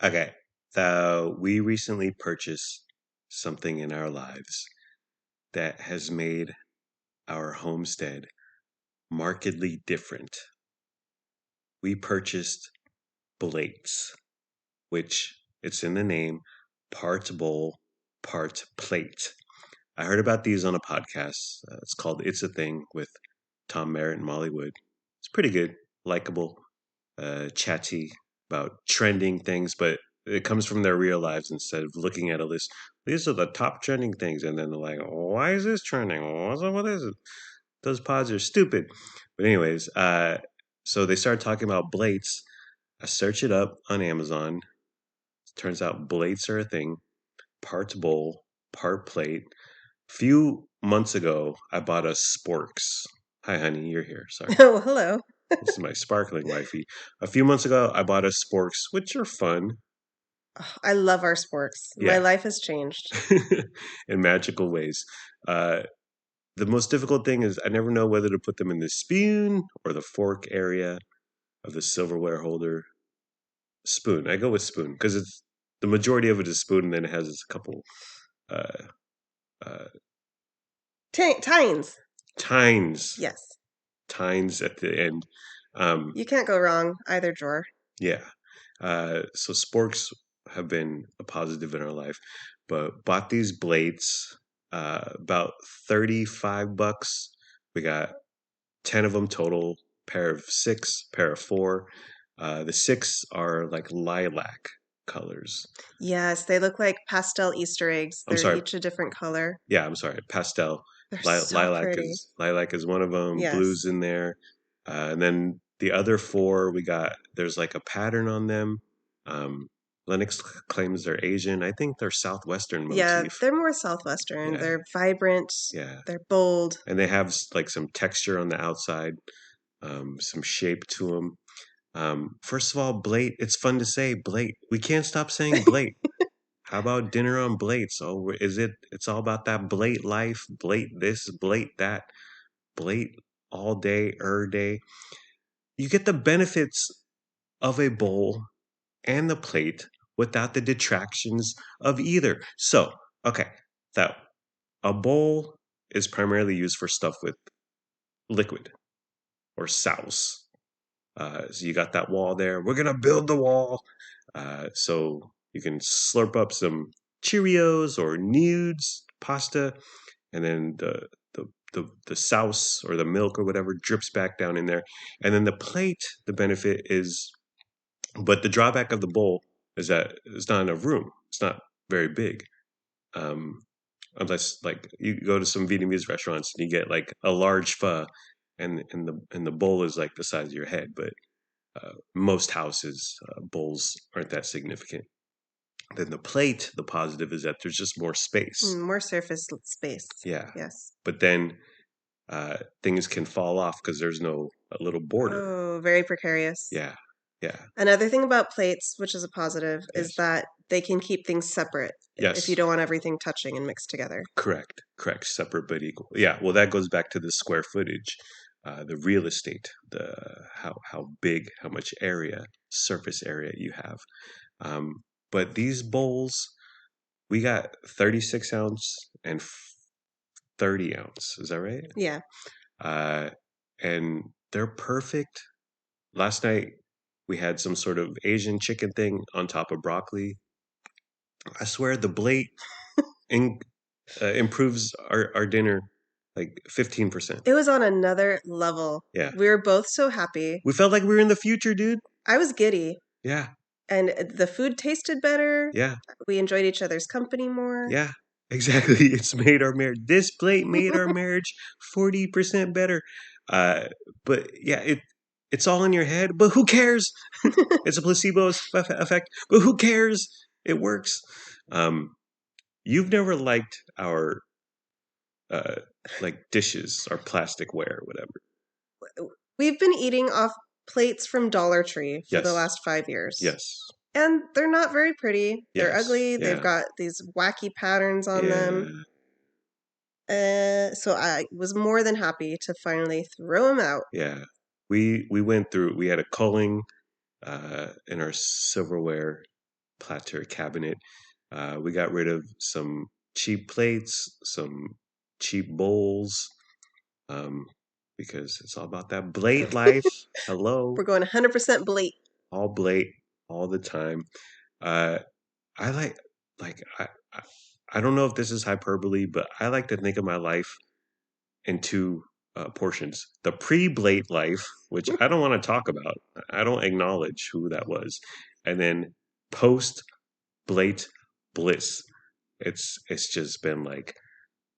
Okay. So we recently purchased something in our lives that has made our homestead markedly different. We purchased Blates, which it's in the name, part bowl, part plate. I heard about these on a podcast. It's called It's a Thing with Tom Merritt and Molly Wood. It's pretty good, likable, chatty about trending things, but it comes from their real lives instead of looking at a list. These are the top trending things, and then they're like, "Why is this trending? What's up with this?" Those pods are stupid. But anyways, so they started talking about Blates. I search it up on Amazon. Turns out Blates are a thing. Part bowl, part plate. Few months ago, I bought a Sporks. Hi, honey, you're here. Sorry. Oh, hello. This is my sparkling wifey. A few months ago, I bought a Sporks, which are fun. Oh, I love our sports. My Yeah, life has changed. in magical ways. Uh, the most difficult thing is I never know whether to put them in the spoon or the fork area of the silverware holder. Spoon. I go with spoon because it's the majority of it is spoon, and then it has a couple uh, uh, Tines. tines, Yes. tines at the end. Um, You can't go wrong either drawer. yeah. So sporks have been a positive in our life, but bought these blades, about $35. We got 10 of them total, pair of six, pair of four. The six are like lilac colors. Yes, they look like pastel Easter eggs. I'm They're sorry. each a different color. Yeah, I'm sorry. Pastel. They're so pretty. Lilac is one of them. Blues Yes. in there, and then the other four we got. There's like a pattern on them. Um, Lennox claims they're Asian. I think they're Southwestern Yeah, motif. they're more southwestern. Yeah, They're vibrant. yeah, They're bold. and they have like some texture on the outside, some shape to them. First of all, Blate. It's fun to say Blate. We can't stop saying Blate. How about dinner on Blates? Oh, is it? It's all about that Blate life, Blate this, Blate that, Blate all day, day. You get the benefits of a bowl and the plate without the detractions of either. So, okay, that a bowl is primarily used for stuff with liquid or sauce. So you got that wall there. We're gonna build the wall. So you can slurp up some Cheerios or nudes, pasta, and then the sauce or the milk or whatever drips back down in there. And then the plate, the benefit is, but the drawback of the bowl is that it's not enough room. It's not very big. Um, Unless like you go to some Vietnamese restaurants and you get like a large pho, and the bowl is like the size of your head, but most houses bowls aren't that significant. Then the plate, the positive is that there's just more space. More surface space. Yeah, Yes. but then things can fall off because there's no a little border. Oh, very precarious. Yeah, yeah, Another thing about plates, which is a positive, is yes, that they can keep things separate if you yes, don't want everything touching and mixed together. correct, separate but equal. Yeah, well, that goes back to the square footage, the real estate, the how big, how much area, surface area you have. But these bowls, we got 36 ounce and 30 ounce. Is that right? Yeah. Uh, and they're perfect. Last night we had some sort of Asian chicken thing on top of broccoli. I swear the Blade in, improves our dinner like 15%. It was on another level. Yeah. We were both so happy. We felt like we were in the future, dude. I was giddy, Yeah. and the food tasted better. Yeah. We enjoyed each other's company more. Yeah. Exactly. It's made our marriage. This plate made our marriage 40% better. Uh, but yeah, it's all in your head. But who cares? It's a placebo effect. But who cares? It works. Um, you've never liked our uh, like dishes, our plasticware, whatever. We've been eating off plates from Dollar Tree for the Yes. last 5 years. Yes. And they're not very pretty. They're Yes. ugly. They've Yeah. got these wacky patterns on them. Yeah. So I was more than happy to finally throw them out. Yeah. We went through. We had a culling in our silverware platter cabinet. We got rid of some cheap plates, some cheap bowls, um, because it's all about that Blade life. Hello, We're going 100% Blate. all Blade, all the time. Uh, I like I don't know if this is hyperbole, but I like to think of my life in two portions: the pre-Blade life, which I don't want to talk about. I don't acknowledge who that was, and then post-Blade bliss. It's just been like,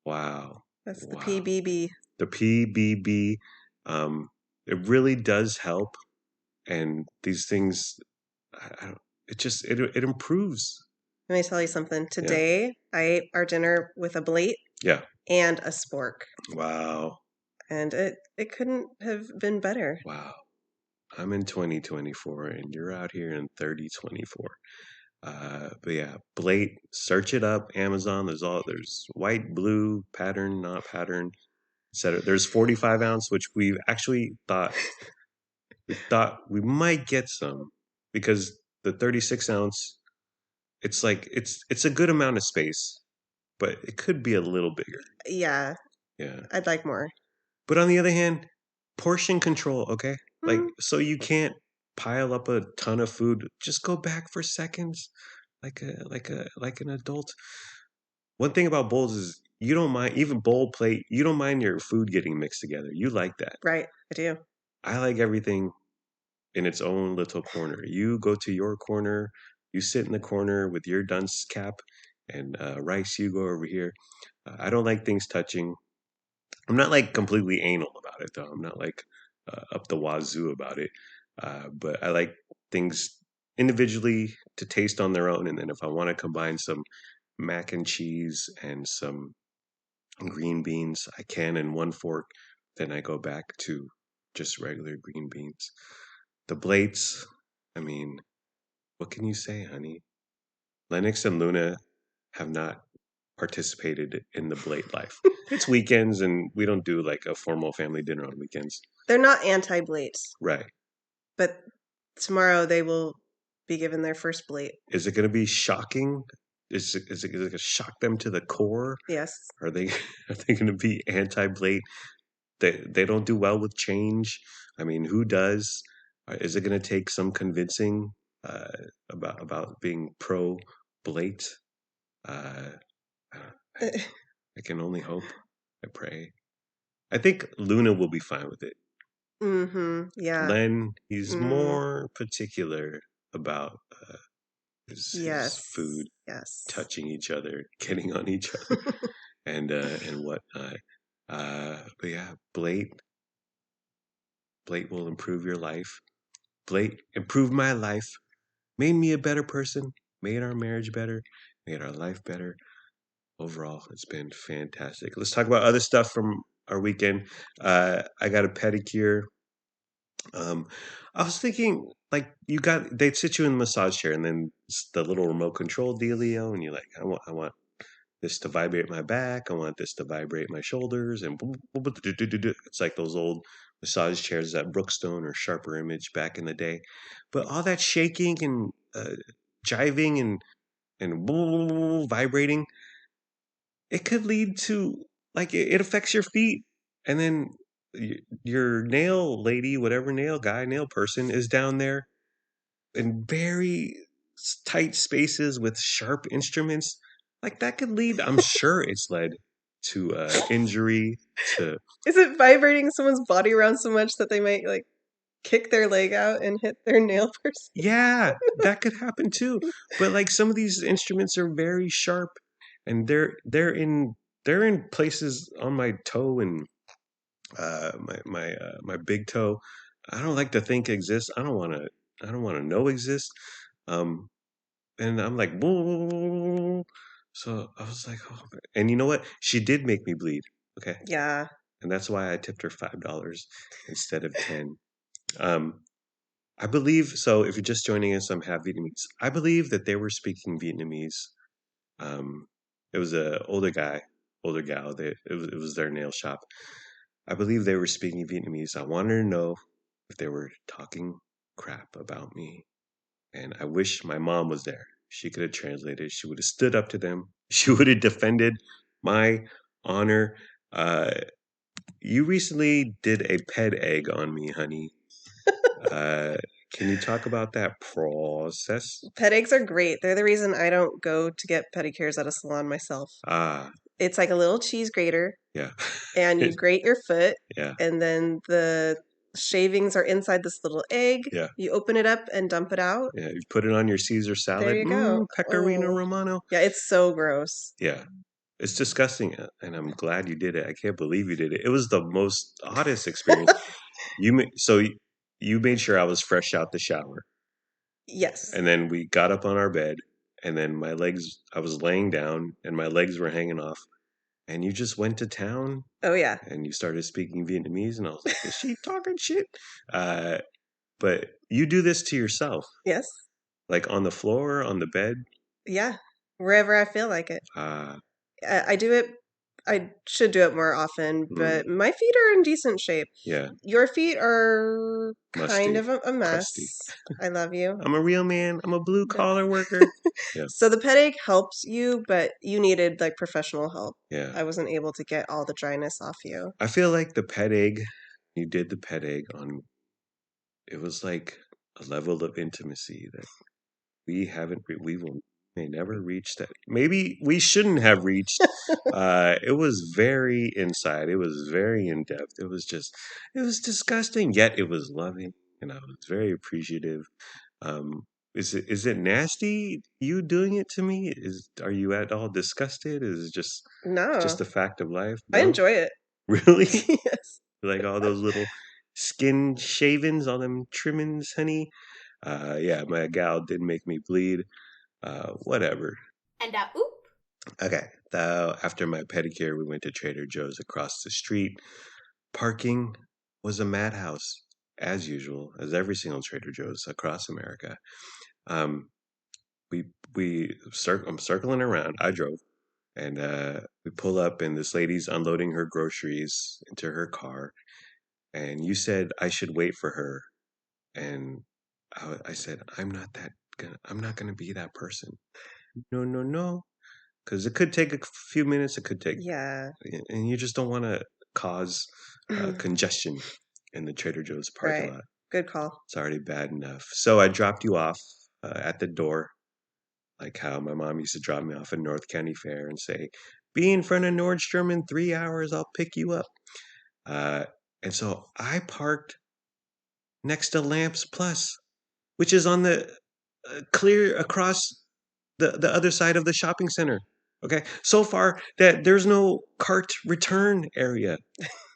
wow, That's the wow. PBB. The PBB, um, it really does help, and these things, it just it improves. Let me tell you something. Yeah, Today, I ate our dinner with a Blate yeah. and a spork, Wow, and it couldn't have been better. wow. I'm in 2024, and you're out here in 3024. But yeah, Blade, search it up, Amazon. There's white, blue, pattern, not pattern, etc. There's 45 ounce, which we actually thought we might get some because the 36 ounce, it's like it's a good amount of space, but it could be a little bigger. Yeah, Yeah. I'd like more. But on the other hand, portion control, okay? Like Mm, so you can't pile up a ton of food. Just go back for seconds like an adult. One thing about bowls is you don't mind even bowl plate, you don't mind your food getting mixed together. You like that. right, I do. I like everything in its own little corner. You go to your corner, you sit in the corner with your dunce cap and rice, you go over here. I don't like things touching. I'm not like completely anal about it though. I'm not like up the wazoo about it. But I like things individually to taste on their own. And then if I want to combine some mac and cheese and some green beans, I can in one fork. Then I go back to just regular green beans. The Blates, I mean, what can you say, honey? Lennox and Luna have not participated in the Blade life. It's weekends, and we don't do like a formal family dinner on weekends. They're not anti-Blates, Right. but tomorrow they will be given their first Blate. Is it going to be shocking? Is it going to shock them to the core? Yes. Are they are they going to be anti-Blade? They don't do well with change. I mean, who does? Is it going to take some convincing uh, about being pro Blade? Uh, I, I can only hope. I pray. I think Luna will be fine with it. Mm-hmm. Yeah. Len, he's Mm, more particular about his yes. food Yes. touching each other, getting on each other, and whatnot. But yeah, Blake will improve your life. Blake improved my life, made me a better person, made our marriage better, made our life better. Overall, it's been fantastic. Let's talk about other stuff from our weekend. I got a pedicure. Um, I was thinking, like, they'd sit you in the massage chair, and then it's the little remote control dealio, and you're like, I want this to vibrate my back. I want this to vibrate my shoulders, and it's like those old massage chairs that Brookstone or Sharper Image back in the day. But all that shaking and jiving and vibrating, it could lead to like it affects your feet, and then your nail lady, whatever nail guy, nail person is down there in very tight spaces with sharp instruments. Like that could lead. I'm sure it's led to injury. To Is it vibrating someone's body around so much that they might like kick their leg out and hit their nail person? yeah, that could happen too. But like some of these instruments are very sharp, and they're in places on my toe and my big toe. I don't like to think exists. I don't want to know exists. Um, and I'm like, whoa. So I was like, oh, and you know what? She did make me bleed. Okay, Yeah. and that's why I tipped her $5 instead of 10. Um, I believe so. If you're just joining us, I'm half Vietnamese. I believe that they were speaking Vietnamese. Um, it was a older guy, older gal. It was their nail shop. I believe they were speaking Vietnamese. I wanted to know if they were talking crap about me, and I wish my mom was there. She could have translated. She would have stood up to them. She would have defended my honor. Uh, you recently did a pet egg on me, honey. Uh, can you talk about that process? Pet eggs are great. They're the reason I don't go to get pedicures at a salon myself. Ah, It's like a little cheese grater, yeah. and you grate your foot, Yeah, and then the shavings are inside this little egg. yeah, You open it up and dump it out. yeah. You put it on your Caesar There salad. you go. Pecorino Oh, Romano. yeah, it's so gross. Yeah, it's disgusting, and I'm glad you did it. I can't believe you did it. It was the most oddest experience. You made sure I was fresh out the shower, Yes. and then we got up on our bed, and then I was laying down, and my legs were hanging off, and you just went to town, Oh, yeah. and you started speaking Vietnamese, and I was like, is she talking shit? Uh, but you do this to yourself, Yes. like on the floor, on the bed. Yeah. Wherever I feel like it. Uh, I do it. I should do it more often, mm, but my feet are in decent shape. yeah, Your feet are kind musty, of a crusty. mess. I love you. I'm a real man. I'm a blue But collar worker. Yeah, so the pet egg helps you, but you needed like professional help. yeah. I wasn't able to get all the dryness off you. I feel like the pet egg, you did the pet egg on, it was like a level of intimacy that we may never reach that. Maybe we shouldn't have reached. It was very inside. It was very in depth. It was disgusting, yet it was loving, and I was very appreciative. Um, is it nasty you doing it to me? Are you at all disgusted? Is it No, just a fact of life? I No, enjoy it. really? Yes. Like all those little skin shavings, all them trimmings, honey. Yeah, my gal did make me bleed. Whatever. And oop. Okay. After my pedicure, we went to Trader Joe's across the street. Parking was a madhouse, as usual, as every single Trader Joe's across America. Um, I'm circling around. I drove, and we pull up, and this lady's unloading her groceries into her car. And you said I should wait for her, and I said I'm not gonna be that person. No, no, no, because it could take a few minutes. It could take, Yeah. and you just don't want to cause congestion in the Trader Joe's parking Right. lot. Good call. It's already bad enough. So I dropped you off at the door, like how my mom used to drop me off at North County Fair and say, "Be in front of Nordstrom in 3 hours. I'll pick you up." Uh, and so I parked next to Lamps Plus, which is on the clear across the other side of the shopping center. Okay, so far that there's no cart return area.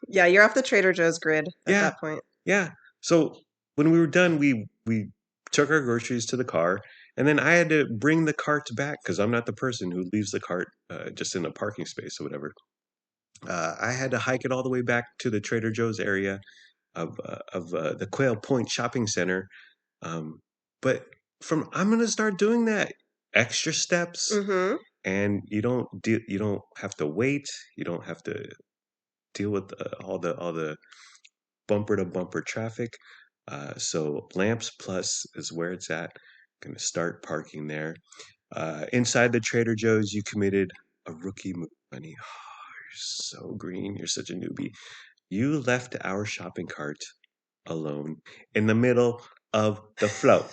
Yeah, you're off the Trader Joe's grid at Yeah, that point. yeah. So when we were done, we took our groceries to the car, and then I had to bring the cart back because I'm not the person who leaves the cart just in a parking space or whatever. I had to hike it all the way back to the Trader Joe's area of the Quail Point Shopping Center. But I'm gonna start doing that extra steps, Mm-hmm. and you don't have to wait. You don't have to deal with all the bumper to bumper traffic. So Lamps Plus is where it's at. Gonna start parking there. Inside the Trader Joe's, you committed a rookie move, honey. Oh, you're so green. You're such a newbie. You left our shopping cart alone in the middle of the flow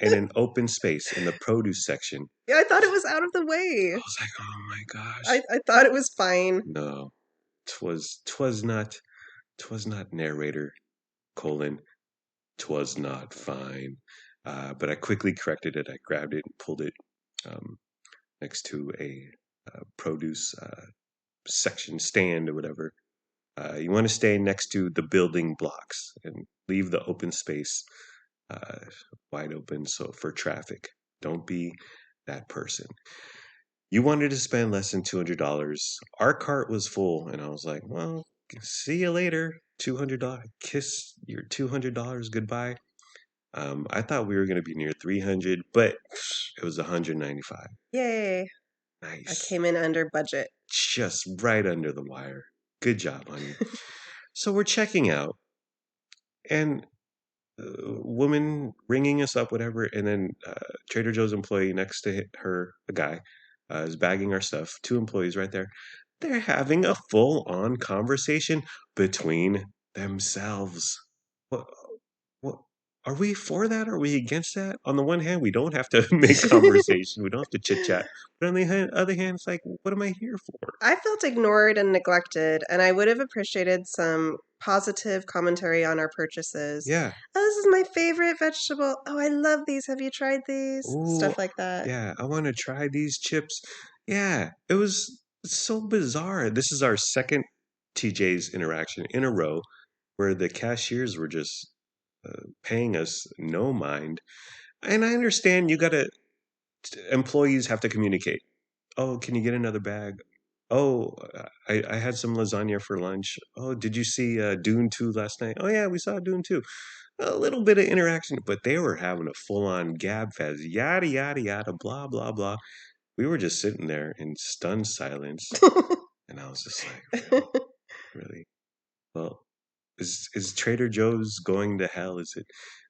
in an open space in the produce section. Yeah, I thought it was out of the way. I was like, oh my gosh. I thought it was fine. No, twas not narrator, colon, twas not fine. But I quickly corrected it. I grabbed it and pulled it um, next to a produce section stand or whatever. You want to stay next to the building blocks and leave the open space uh, wide open so for traffic. Don't be that person. You wanted to spend less than $200. Our cart was full, and I was like, well, see you later. $200. Kiss your $200 goodbye. I thought we were going to be near 300, but it was 195. Yay. I Nice. came in under budget. Just right under the wire. Good job, honey. So we're checking out, and woman ringing us up, whatever, and then Trader Joe's employee next to her, a guy, is bagging our stuff. Two employees right there. They're having a full-on conversation between themselves. What? What? Are we for that? Are we against that? On the one hand, we don't have to make conversation. We don't have to chit chat. But on the other hand, it's like, what am I here for? I felt ignored and neglected, and I would have appreciated some positive commentary on our purchases. Yeah. Oh, this is my favorite vegetable. Oh, I love these. Have you tried these? Oh, Stuff like that. yeah. I want to try these chips. Yeah. It was so bizarre. This is our second TJ's interaction in a row where the cashiers were just paying us no mind. And I understand employees have to communicate. Oh, can you get another bag? Oh, I had some lasagna for lunch. Oh, did you see Dune 2 last night? Oh, yeah, we saw Dune 2. A little bit of interaction, but they were having a full-on gab fest, yada, yada, yada, blah, blah, blah. We were just sitting there in stunned silence, and I was just like, really? Really? Well, is Trader Joe's going to hell? Is it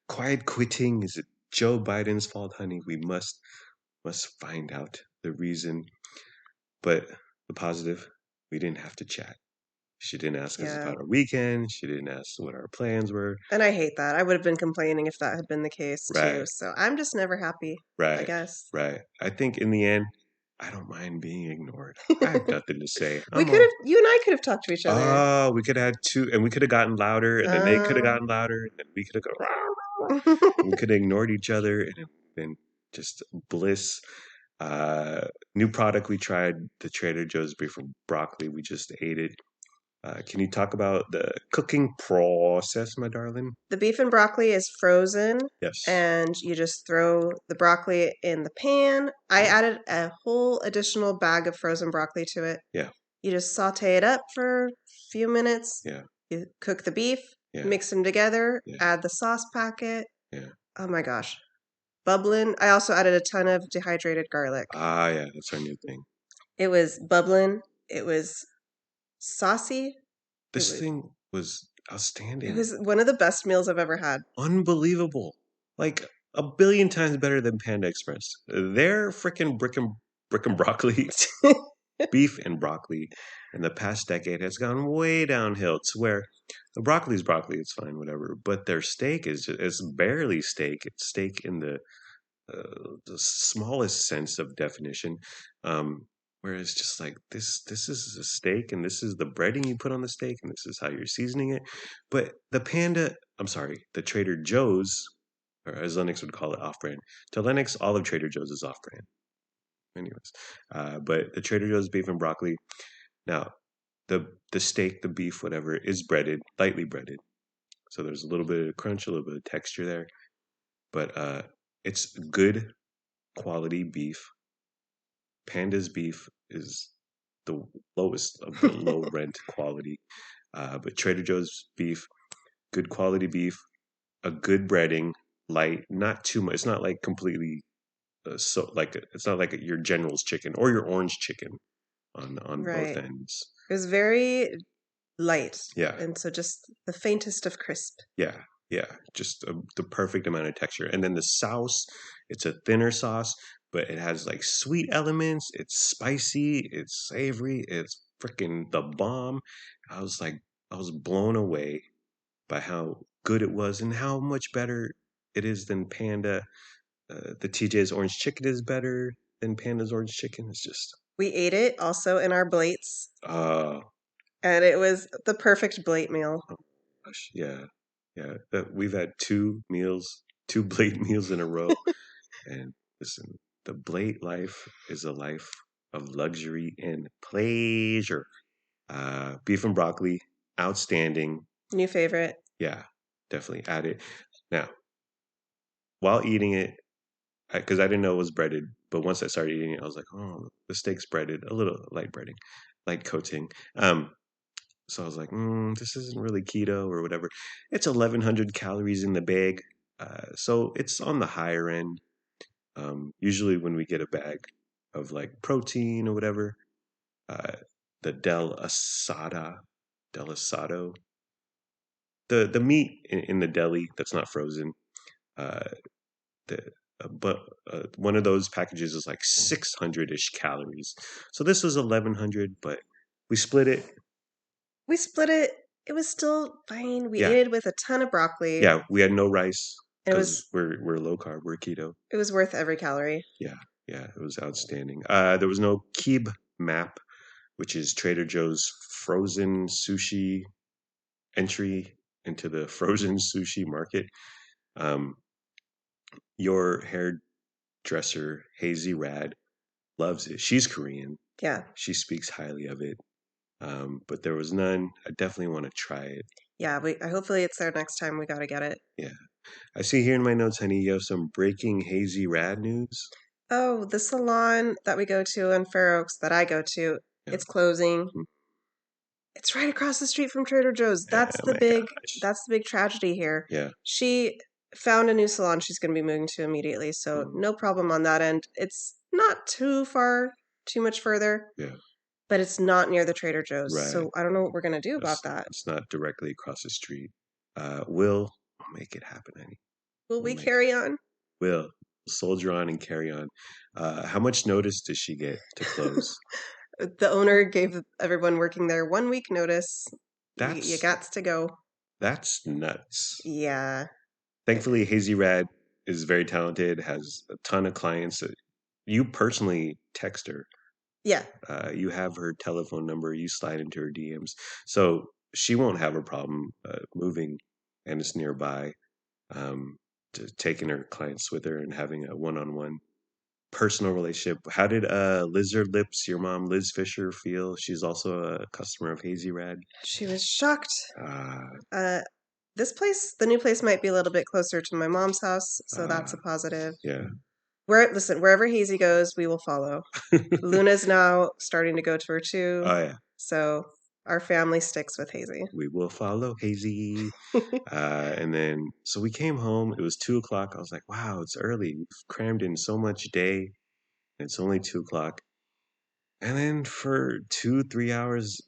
quiet quitting? Is it Joe Biden's fault, honey? We must find out the reason. But the positive, we didn't have to chat. She didn't ask us Yeah. about our weekend. She didn't ask what our plans were. And I hate that. I would have been complaining if that had been the case too. Right, So I'm just never happy, I right, guess. right. I think in the end, I don't mind being ignored. I have nothing to say. We I'm could have, all, you and I could have talked to each other. oh, we could have had two, and we could have gotten louder, and then they could have Uh, gotten louder, and then we could have gone, rah, rah, rah, and we could have ignored each other, and it would have been just bliss. New product we tried, the Trader Joe's beef and broccoli. We just ate it. Can you talk about the cooking process, my darling? the beef and broccoli is frozen, Yes. and you just throw the broccoli in the pan. I Yeah. added a whole additional bag of frozen broccoli to it. Yeah. You just saute it up for a few minutes. Yeah. You cook the beef, Yeah. mix them together, Yeah. add the sauce packet. Yeah. Oh my gosh. Bubbling. I also added a ton of dehydrated garlic. Ah, yeah. That's our new thing. It was bubbling. It was saucy. It This was, thing was it outstanding. was one of the best meals I've ever had. Unbelievable. Like a billion times better than Panda Express. Their freaking brick and broccoli, beef and broccoli in the past decade has gone way downhill to where the broccoli's broccoli, it's fine, whatever. But their steak is barely steak. It's steak in the smallest sense of definition. Um, whereas just like this is a steak, and this is the breading you put on the steak, and this is how you're seasoning it. But the Trader Joe's, or as Lennox would call it, off-brand. To Lennox, all of Trader Joe's is off-brand. Anyways, but the Trader Joe's beef and broccoli. Now, the steak, the beef, whatever, is breaded, lightly breaded. So there's a little bit of crunch, a little bit of texture there. But it's good quality beef. Panda's beef is the lowest of the low rent quality. But Trader Joe's beef, good quality beef, a good breading, light, not too much. It's not like completely it's not like your General's chicken or your orange chicken on both Right. ends. It was very light. Yeah, And so just the faintest of crisp. yeah, yeah. Just the perfect amount of texture. And then the sauce, it's a thinner sauce, but it has like sweet elements. It's spicy. It's savory. It's freaking the bomb. I was like, I was blown away by how good it was and how much better it is than Panda. The TJ's orange chicken is better than Panda's orange chicken. It's just, We ate it also in our Blates, uh, and it was the perfect Blate meal. oh gosh, yeah, yeah. We've had two Blade meals in a row. And listen, the Blade life is a life of luxury and pleasure. Beef and broccoli, outstanding. New favorite. Yeah, definitely add it. Now, while eating it, because I didn't know it was breaded, but once I started eating it, I was like, oh, the steak's breaded, a little light breading, light coating. So I was like, this isn't really keto or whatever. It's 1,100 calories in the bag, so it's on the higher end. Usually when we get a bag of like protein or whatever, uh, the Del Asado, the meat in the deli that's not frozen. Uh, the but one of those packages is like 600-ish calories. So this was 1100, but we split it. We split it. It was still fine. We Yeah, ate it with a ton of broccoli. yeah. We had no rice And because we're low carb, we're keto. it was worth every calorie. Yeah, yeah. It was outstanding. There was no Keeb map, which is Trader Joe's frozen sushi entry into the frozen sushi market. Um, your hairdresser, Hazy Rad, loves it. She's Korean. Yeah. She speaks highly of it. But there was none. I definitely want to try it. Yeah, hopefully it's there next time. We got to get it. Yeah. I see here in my notes, honey, you have some breaking Hazy Rad news. Oh, the salon that we go to in Fair Oaks that I go to, Yeah. it's closing. It's right across the street from Trader Joe's. Oh my gosh. That's the big tragedy here. Yeah. She found a new salon she's going to be moving to immediately, so no problem on that end. It's not too much further. Yeah. But it's not near the Trader Joe's. Right. So I don't know what we're going to do about that. It's not directly across the street. We'll make it happen, honey. Will we carry on? We'll soldier on and carry on. How much notice does she get to close? The owner gave everyone working there 1 week notice. You got to go. That's nuts. Yeah. Thankfully, Hazy Rad is very talented, has a ton of clients. You personally text her. Yeah. You have her telephone number. You slide into her DMs. So she won't have a problem moving, and it's nearby. Taking her clients with her and having a one-on-one personal relationship. How did Lizard Lips, your mom, Liz Fisher, feel? She's also a customer of Hazy Rad. She was shocked. This place, the new place, might be a little bit closer to my mom's house, so that's a positive. Yeah. Listen, wherever Hazy goes, we will follow. Luna's now starting to go to her too. Oh yeah. So our family sticks with Hazy. We will follow Hazy. And then, so we came home. It was 2:00. I was like, wow, it's early. We've crammed in so much day. It's only 2:00. And then for 2, 3 hours,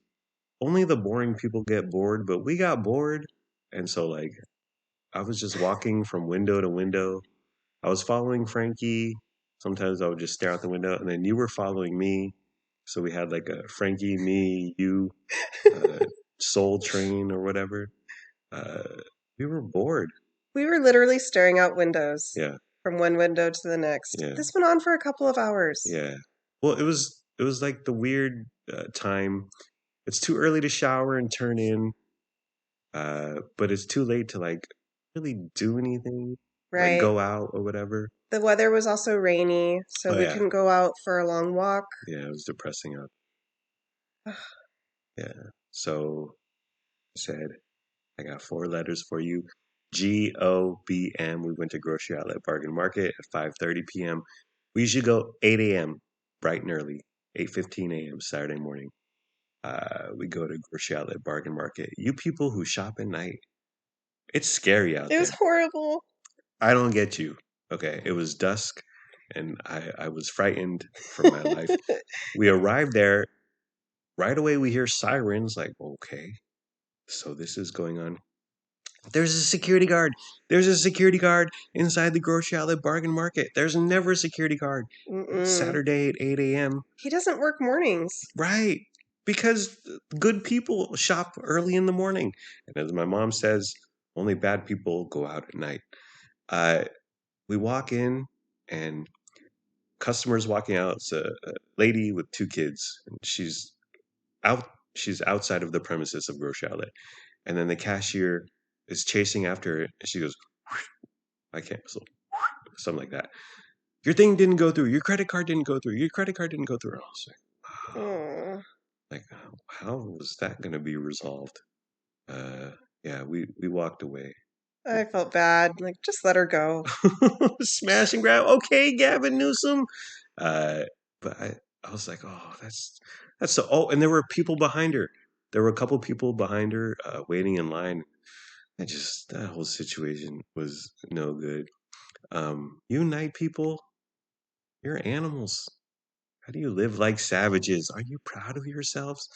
only the boring people get bored, but we got bored. And so, like, I was just walking from window to window. I was following Frankie. Sometimes I would just stare out the window, and then you were following me. So we had like a Frankie, me, you, Soul Train or whatever. We were bored. We were literally staring out windows. Yeah. From one window to the next. Yeah. This went on for a couple of hours. Yeah. Well, it was like the weird time. It's too early to shower and turn in, but it's too late to like really do anything. Right. Like go out or whatever. The weather was also rainy, so we couldn't go out for a long walk. Yeah, it was depressing out. Yeah. So I said, I got 4 letters for you. GOBM. We went to Grocery Outlet Bargain Market at 5:30 p.m. We usually go 8 a.m. bright and early, 8:15 a.m. Saturday morning. We go to Grocery Outlet Bargain Market. You people who shop at night, it's scary out there. It was horrible. I don't get you. Okay, it was dusk, and I was frightened for my life. We arrived there. Right away, we hear sirens. Like, okay, so this is going on. There's a security guard. There's a security guard inside the Grocery Outlet Bargain Market. There's never a security guard. Saturday at 8 a.m. He doesn't work mornings. Right. Because good people shop early in the morning. And as my mom says, only bad people go out at night. We walk in, and customers walking out. It's a lady with 2 kids. And she's outside of the premises of Grocery Outlet. And then the cashier is chasing after her, and she goes, I can't whistle. Something like that. Your thing didn't go through. Your credit card didn't go through. Your credit card didn't go through. I was like, oh. Like, how was that going to be resolved? Yeah, we walked away. I felt bad. Like, just let her go. Smash and grab. Okay, Gavin Newsom. But I was like, oh, that's so. Oh, and there were people behind her. There were a couple people behind her waiting in line. That whole situation was no good. You night people, you're animals. How do you live like savages? Are you proud of yourselves?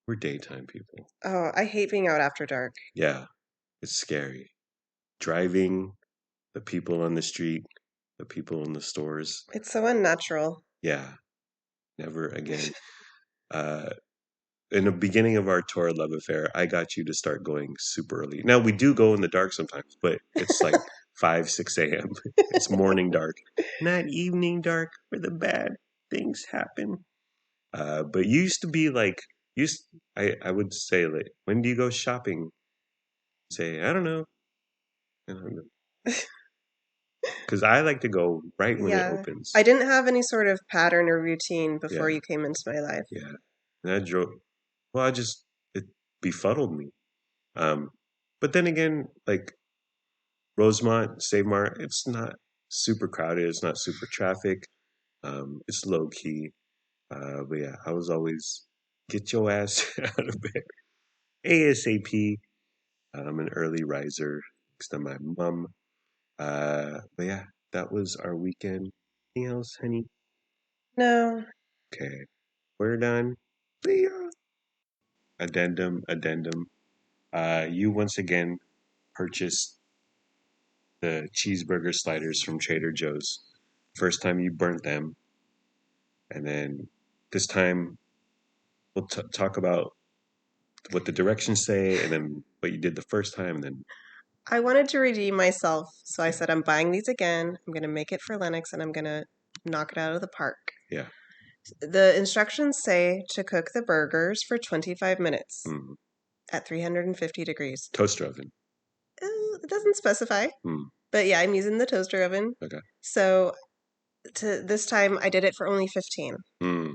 We're daytime people. Oh, I hate being out after dark. Yeah. It's scary. Driving, the people on the street, the people in the stores. It's so unnatural. Yeah, never again. Uh, in the beginning of our tour love affair, I got you to start going super early. Now we do go in the dark sometimes, but it's like 5, 6 a.m. It's morning dark, not evening dark where the bad things happen. But you used to be like, I would say, like, when do you go shopping? Say, I don't know. I don't know. Because I like to go right when it Yeah. opens. I didn't have any sort of pattern or routine before Yeah, you came into my life. yeah. And I drove, well, it befuddled me. Um, but then again, like Rosemont, Save Mart, it's not super crowded. It's not super traffic. It's low key. But yeah, I was always get your ass out of bed ASAP. I'm an early riser next to my mom. But yeah, that was our weekend. Anything else, honey? No. Okay, we're done. See ya. Addendum. You once again purchased the cheeseburger sliders from Trader Joe's. First time you burnt them, and then this time we'll talk about what the directions say, and then what you did the first time, and then I wanted to redeem myself, so I yeah, said, I'm buying these again. I'm going to make it for Lennox and I'm going to knock it out of the park. yeah, The instructions say to cook the burgers for 25 minutes mm. at 350 degrees. Toaster oven. It doesn't specify, Mm. but yeah, I'm using the toaster oven. Okay. So this time I did it for only 15. Mm.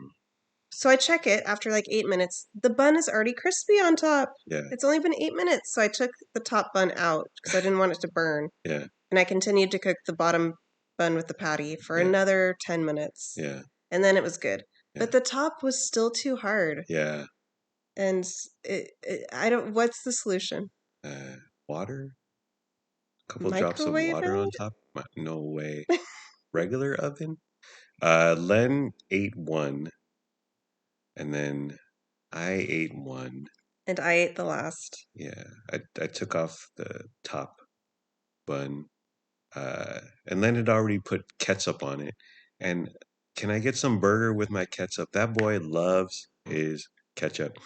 So I check it after like 8 minutes. The bun is already crispy on top. Yeah, It's only been 8 minutes. So I took the top bun out because I didn't want it to burn. yeah, And I continued to cook the bottom bun with the patty for yeah, another 10 minutes. yeah, And then it was good. yeah, But the top was still too hard. yeah. And I don't, what's the solution? Uh, Water. A couple drops of Microwave water on it? top. No way. Regular oven. Len ate one, and then I ate one. And I ate the last. Yeah, I took off the top bun, and Len had already put ketchup on it. And can I get some burger with my ketchup? That boy loves his ketchup.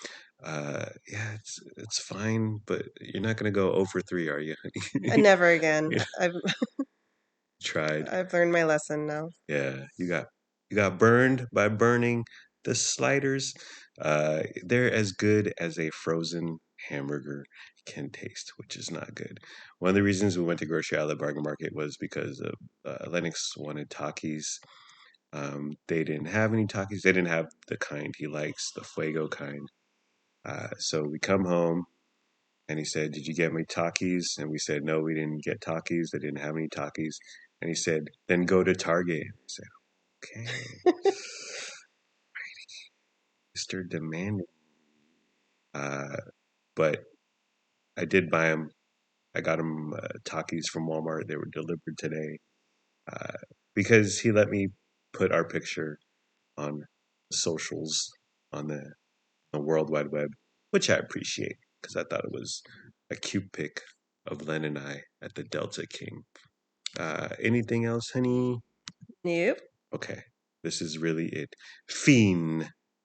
Yeah, it's fine, but you're not gonna go over 3, are you? Never again. You tried. I've learned my lesson now. Yeah, you got burned by burning the sliders. They're as good as a frozen hamburger can taste, which is not good. One of the reasons we went to Grocery Outlet Bargain Market was because of Lennox wanted Takis. They didn't have any Takis. They didn't have the kind he likes, the Fuego kind. So we come home and he said, "Did you get me Takis?" And we said, "No, we didn't get Takis. They didn't have any Takis." And he said, "Then go to Target." I said, "Okay, Mr. Demanding." Uh, but I did buy him. I got him Takis from Walmart. They were delivered today uh, because he let me put our picture on socials on the World Wide Web, which I appreciate because I thought it was a cute pic of Len and I at the Delta King. Anything else, honey? Nope. Okay, this is really it. Fiend.